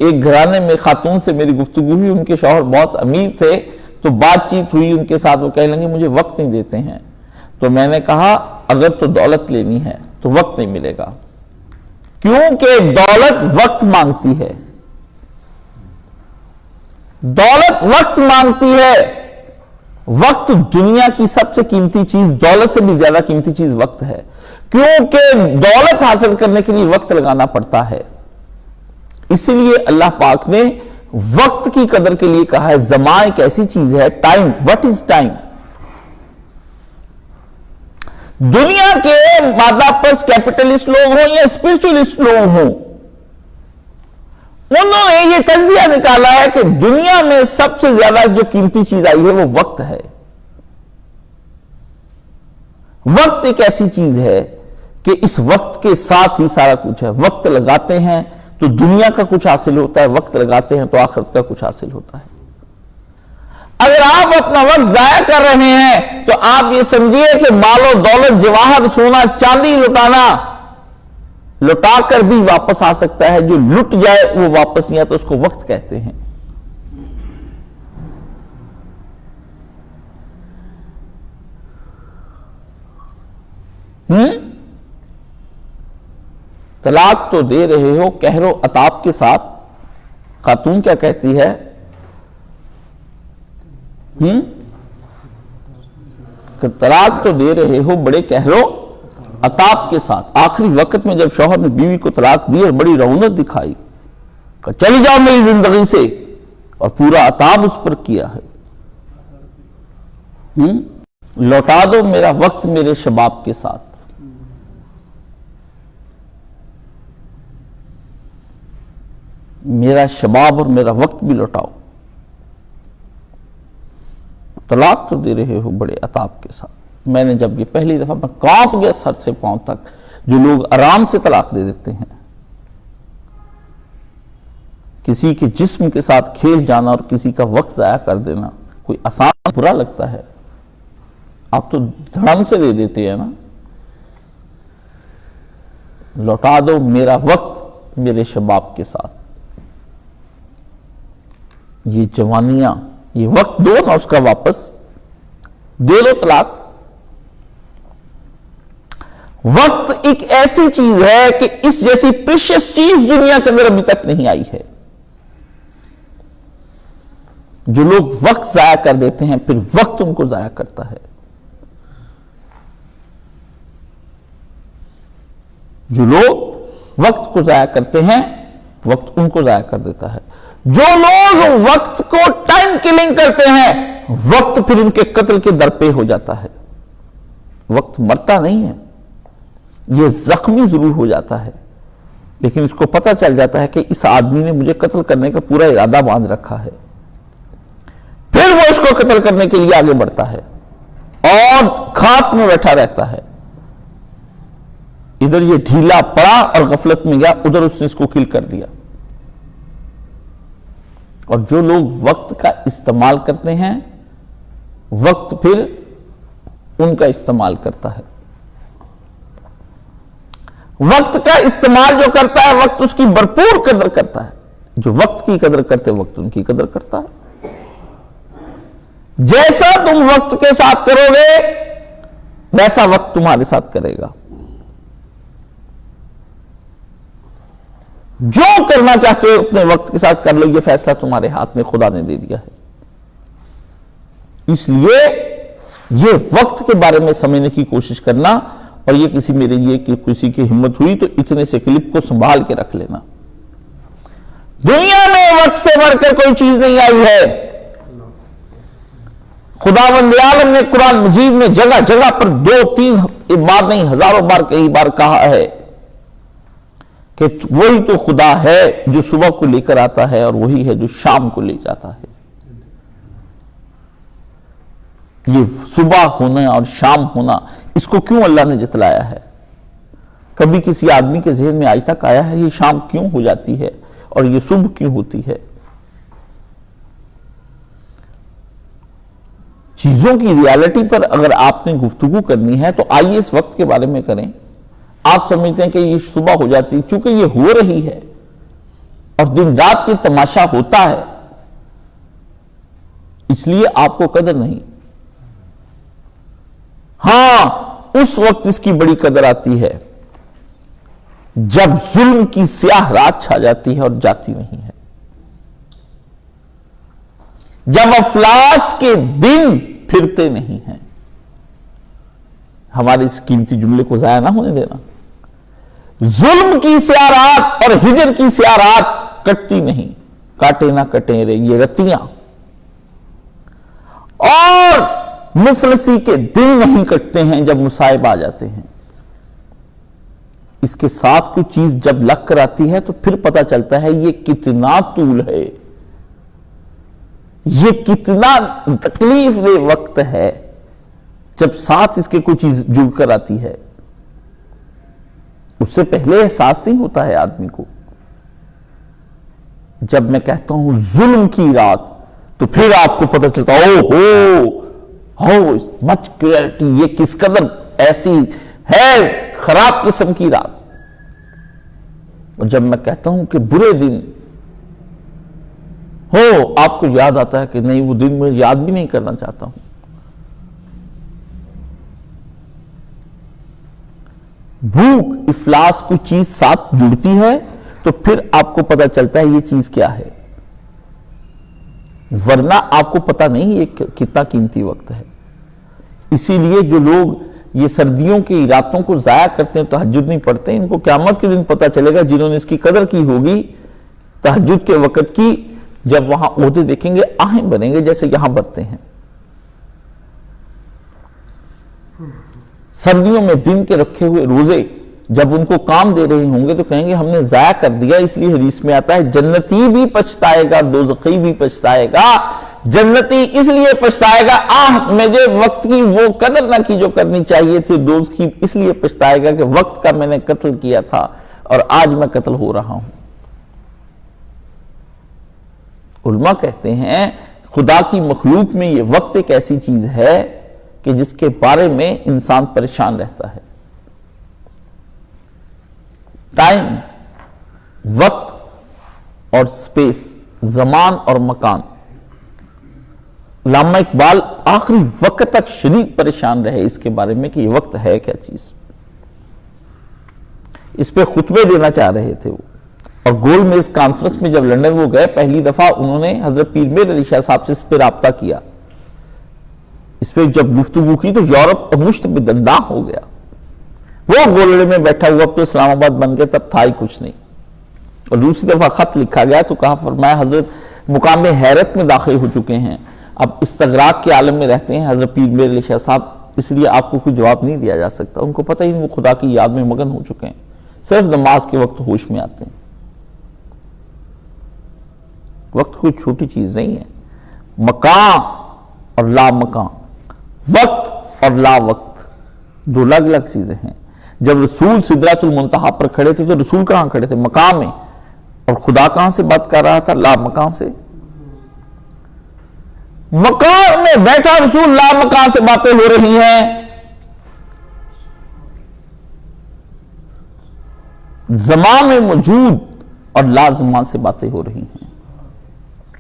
ایک گھرانے میں خاتون سے میری گفتگو ہوئی، ان کے شوہر بہت امیر تھے، تو بات چیت ہوئی ان کے ساتھ، وہ کہنے لگے مجھے وقت نہیں دیتے ہیں. تو میں نے کہا اگر تو دولت لینی ہے تو وقت نہیں ملے گا، کیونکہ دولت وقت مانگتی ہے. دولت وقت مانگتی ہے. وقت دنیا کی سب سے قیمتی چیز، دولت سے بھی زیادہ قیمتی چیز وقت ہے، کیونکہ دولت حاصل کرنے کے لیے وقت لگانا پڑتا ہے. اسی لیے اللہ پاک نے وقت کی قدر کے لیے کہا ہے. زمان ایک ایسی چیز ہے، ٹائم، what is ٹائم؟ دنیا کے مادہ پرست کیپٹلسٹ لوگ ہوں یا اسپرچولسٹ لوگ ہوں، انہوں نے یہ تجزیہ نکالا ہے کہ دنیا میں سب سے زیادہ جو قیمتی چیز آئی ہے وہ وقت ہے. وقت ایک ایسی چیز ہے کہ اس وقت کے ساتھ ہی سارا کچھ ہے. وقت لگاتے ہیں تو دنیا کا کچھ حاصل ہوتا ہے، وقت لگاتے ہیں تو آخرت کا کچھ حاصل ہوتا ہے. اگر آپ اپنا وقت ضائع کر رہے ہیں تو آپ یہ سمجھیے کہ مال و دولت، جواہر، سونا، چاندی لٹا کر بھی واپس آ سکتا ہے. جو لٹ جائے وہ واپس نہیں آتا، اس کو وقت کہتے ہیں. طلاق تو دے رہے ہو قہر و عتاب کے ساتھ. خاتون کیا کہتی ہے؟ کہ طلاق تو دے رہے ہو بڑے قہر و عتاب کے ساتھ. آخری وقت میں جب شوہر نے بیوی کو طلاق دی اور بڑی رعونت دکھائی کہ چلی جاؤ میری زندگی سے، اور پورا عتاب اس پر کیا ہے. لوٹا دو میرا وقت میرے شباب کے ساتھ. میرا شباب اور میرا وقت بھی لوٹاؤ. طلاق تو دے رہے ہو بڑے عتاب کے ساتھ. میں نے جب یہ پہلی دفعہ میں کانپ گیا سر سے پاؤں تک. جو لوگ آرام سے طلاق دے دیتے ہیں، کسی کے جسم کے ساتھ کھیل جانا اور کسی کا وقت ضائع کر دینا کوئی آسان برا لگتا ہے؟ آپ تو دھڑم سے دے دیتے ہیں نا. لوٹا دو میرا وقت میرے شباب کے ساتھ. یہ جوانیاں، یہ وقت دو نا، اس کا واپس دے دو طلاق. وقت ایک ایسی چیز ہے کہ اس جیسی پریشیس چیز دنیا کے اندر ابھی تک نہیں آئی ہے. جو لوگ وقت ضائع کر دیتے ہیں پھر وقت ان کو ضائع کرتا ہے. جو لوگ وقت کو ضائع کرتے ہیں وقت ان کو ضائع کر دیتا ہے. جو لوگ وقت کو ٹائم کلنگ کرتے ہیں وقت پھر ان کے قتل کے درپے ہو جاتا ہے. وقت مرتا نہیں ہے، یہ زخمی ضرور ہو جاتا ہے، لیکن اس کو پتہ چل جاتا ہے کہ اس آدمی نے مجھے قتل کرنے کا پورا ارادہ باندھ رکھا ہے. پھر وہ اس کو قتل کرنے کے لیے آگے بڑھتا ہے اور کھات میں بیٹھا رہتا ہے. ادھر یہ ڈھیلا پڑا اور غفلت میں گیا، ادھر اس نے اس کو کل کر دیا. اور جو لوگ وقت کا استعمال کرتے ہیں وقت پھر ان کا استعمال کرتا ہے. وقت کا استعمال جو کرتا ہے وقت اس کی بھرپور قدر کرتا ہے. جو وقت کی قدر کرتے وقت ان کی قدر کرتا ہے. جیسا تم وقت کے ساتھ کرو گے ویسا وقت تمہارے ساتھ کرے گا. جو کرنا چاہتے ہو اپنے وقت کے ساتھ کر لو، یہ فیصلہ تمہارے ہاتھ میں خدا نے دے دیا ہے. اس لیے یہ وقت کے بارے میں سمجھنے کی کوشش کرنا، اور یہ کسی میرے لیے کہ کسی کی ہمت ہوئی تو اتنے سے کلپ کو سنبھال کے رکھ لینا. دنیا میں وقت سے بڑھ کر کوئی چیز نہیں آئی ہے. خداوند عالم نے قرآن مجید میں جگہ جگہ پر 2-3 بار نہیں ہزاروں بار کئی بار کہا ہے کہ وہی تو خدا ہے جو صبح کو لے کر آتا ہے اور وہی ہے جو شام کو لے جاتا ہے. یہ صبح ہونا اور شام ہونا اس کو کیوں اللہ نے جتلایا ہے؟ کبھی کسی آدمی کے ذہن میں آج تک آیا ہے یہ شام کیوں ہو جاتی ہے اور یہ صبح کیوں ہوتی ہے؟ چیزوں کی ریالٹی پر اگر آپ نے گفتگو کرنی ہے تو آئیے اس وقت کے بارے میں کریں. آپ سمجھتے ہیں کہ یہ صبح ہو جاتی، چونکہ یہ ہو رہی ہے. اور دن رات کی تماشا ہوتا ہے، اس لیے آپ کو قدر نہیں۔ ہاں، اس وقت اس کی بڑی قدر آتی ہے جب ظلم کی سیاہ رات چھا جاتی ہے اور جاتی نہیں ہے، جب افلاس کے دن پھرتے نہیں ہیں۔ ہمارے اس قیمتی جملے کو ضائع نہ ہونے دینا۔ ظلم کی سیاہ رات اور ہجر کی سیاہ رات کٹتی نہیں، کاٹے نہ کٹیں رے یہ رتیاں، اور مفلسی کے دن نہیں کٹتے ہیں جب مصائب آ جاتے ہیں۔ اس کے ساتھ کوئی چیز جب لگ کر آتی ہے تو پھر پتا چلتا ہے یہ کتنا طول ہے، یہ کتنا تکلیف دہ وقت ہے جب ساتھ اس کے کوئی چیز جڑ کر آتی ہے۔ اس سے پہلے احساس نہیں ہوتا ہے آدمی کو۔ جب میں کہتا ہوں ظلم کی رات تو پھر آپ کو پتہ چلتا ہو مچ کریلٹی، یہ کس قدر ایسی ہے خراب قسم کی رات۔ اور جب میں کہتا ہوں کہ برے دن ہو، آپ کو یاد آتا ہے کہ نہیں وہ دن میں یاد بھی نہیں کرنا چاہتا ہوں۔ بھوک، افلاس کوئی چیز ساتھ جڑتی ہے تو پھر آپ کو پتا چلتا ہے یہ چیز کیا ہے، ورنہ آپ کو پتا نہیں یہ کتنا قیمتی وقت ہے۔ اسی لیے جو لوگ یہ سردیوں کی راتوں کو ضائع کرتے ہیں، تہجد نہیں پڑھتے، ان کو قیامت کے دن پتا چلے گا جنہوں نے اس کی قدر کی ہوگی تہجد کے وقت کی، جب وہاں عہدے دیکھیں گے آہیں بنیں گے جیسے یہاں بنتے ہیں۔ سردیوں میں دن کے رکھے ہوئے روزے جب ان کو کام دے رہے ہوں گے تو کہیں گے ہم نے ضائع کر دیا، اس لیے حدیث میں آتا ہے جنتی بھی پچھتائے گا دوزخی بھی پچھتائے گا۔ جنتی اس لیے پچھتائے گا مجھے وقت کی وہ قدر نہ کی جو کرنی چاہیے تھی، دوزخی اس لیے پچھتائے گا کہ وقت کا میں نے قتل کیا تھا اور آج میں قتل ہو رہا ہوں۔ علماء کہتے ہیں خدا کی مخلوق میں یہ وقت ایک ایسی چیز ہے کہ جس کے بارے میں انسان پریشان رہتا ہے۔ ٹائم، وقت اور سپیس، زمان اور مکان۔ علامہ اقبال آخری وقت تک شدید پریشان رہے اس کے بارے میں کہ یہ وقت ہے کیا چیز۔ اس پہ خطبے دینا چاہ رہے تھے وہ، اور گول میز کانفرنس میں جب لندن وہ گئے پہلی دفعہ انہوں نے حضرت پیر میر علی شاہ صاحب سے اس پہ رابطہ کیا، اس پہ جب گفتگو کی تو یورپ مشت پہ دنداں ہو گیا۔ وہ گولڑے میں بیٹھا ہوا اب تو اسلام آباد بن گیا، تب تھا ہی کچھ نہیں۔ اور دوسری دفعہ خط لکھا گیا تو کہا فرمایا حضرت مقام حیرت میں داخل ہو چکے ہیں، اب استغراق کے عالم میں رہتے ہیں حضرت پیر میر علی شاہ صاحب، اس لیے آپ کو کوئی جواب نہیں دیا جا سکتا۔ ان کو پتہ ہی نہیں، وہ خدا کی یاد میں مگن ہو چکے ہیں، صرف نماز کے وقت ہوش میں آتے ہیں۔ وقت کوئی چھوٹی چیز نہیں ہے۔ مکان اور لا مکان، وقت اور لا وقت دو الگ الگ چیزیں ہیں۔ جب رسول سدرۃ المنتہا پر کھڑے تھے تو رسول کہاں کھڑے تھے؟ مقام میں، اور خدا کہاں سے بات کر رہا تھا؟ لا مکان سے۔ مقام میں بیٹھا رسول، لا مکان سے باتیں ہو رہی ہیں۔ زمان میں موجود اور لا زمان سے باتیں ہو رہی ہیں۔